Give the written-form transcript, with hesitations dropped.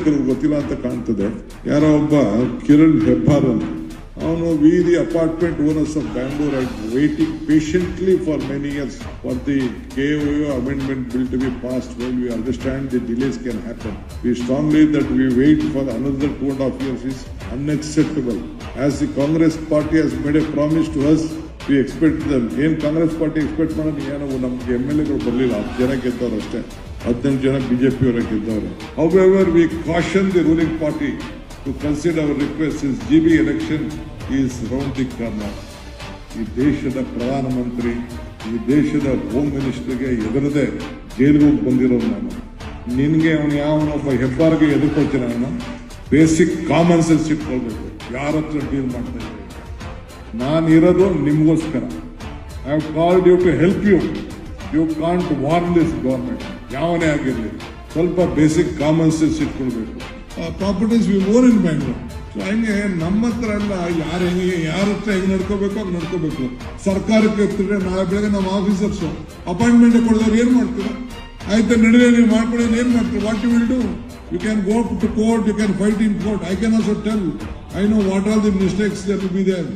ಕೆಲವು ಗೊತ್ತಿಲ್ಲ ಅಂತ ಕಾಣ್ತದೆ. ಯಾರೋ ಒಬ್ಬ ಕಿರಣ್ ಹೆಬ್ಬಾರ್ ಅಂತ, ಅವನು we the apartment owners of Bangalore are waiting patiently for many years for the KOO amendment bill to be passed. While we understand the delays can happen, we strongly that we wait for another 2.5 years is unacceptable. As the Congress party has made a promise to us, we expect them. ಏನ್ Congress party expect ಮಾಡೋದು ಏನೋ ನಮ್ಗೆ MLAಗಳು ಬರಲಿಲ್ಲ, 10 ಜನ ಗೆದ್ದವ್ರು ಅಷ್ಟೇ, 18 ಜನ BJP ಅವರ ಗೆದ್ದವ್ರು. However, we caution the ruling party to consider our request since GB election is round the corner. ಈ ದೇಶದ ಪ್ರಧಾನಮಂತ್ರಿ, ಈ ದೇಶದ ಹೋಮ್ ಮಿನಿಸ್ಟರ್ಗೆ ಎದುರದೆ ಜೈಲಿಗೆ ಹೋಗಿ ಬಂದಿರೋ ನಾನು, ನಿನ್ಗೆ ಅವನು ಯಾವನೊಬ್ಬ ಹೆಬ್ಬಾರ್ಗೆ ಎದುರ್ಕೊಳ್ತೀನಿ. ಅವನು ಬೇಸಿಕ್ ಕಾಮನ್ ಸೆನ್ಸ್ ಇಟ್ಕೊಳ್ಬೇಕು. ಯಾರ ಹತ್ರ ಡೀಲ್ ಮಾಡ್ತಾ ಇದ್ದಾರೆ? ನಾನು ಇರೋದು ನಿಮಗೋಸ್ಕರ. I have called you to help you. You can't warn this government. ಯಾವನೇ ಆಗಿರಲಿ, ಸ್ವಲ್ಪ ಬೇಸಿಕ್ ಕಾಮನ್ ಸೆನ್ಸ್ ಇಟ್ಕೊಳ್ಬೇಕು. Properties we more in Bangalore. So ಹಂಗೆ ನಮ್ಮ ಹತ್ರ ಎಲ್ಲ ಯಾರ ಹತ್ರ ಹೆಂಗೆ ನಡ್ಕೋಬೇಕು ಹಂಗೆ ನಡ್ಕೋಬೇಕು. ಸರ್ಕಾರಕ್ಕೆ ಎತ್ತಿದ್ರೆ ನಾಳೆ ಬೆಳಗ್ಗೆ ನಮ್ಮ ಆಫೀಸರ್ಸು ಅಪಾಯಿಂಟ್ಮೆಂಟ್ ಕೊಡಿದವ್ರು ಏನ್ ಮಾಡ್ತೀರಾ? ಆಯ್ತಾ ನಡುವೆ ನೀವು ಮಾಡ್ಕೊಳ್ಳಿ, ಏನ್ ಮಾಡ್ತೀರಾ? What you will do? You can go to court, you can fight in court. I can also tell, I know what all the mistakes that will be there.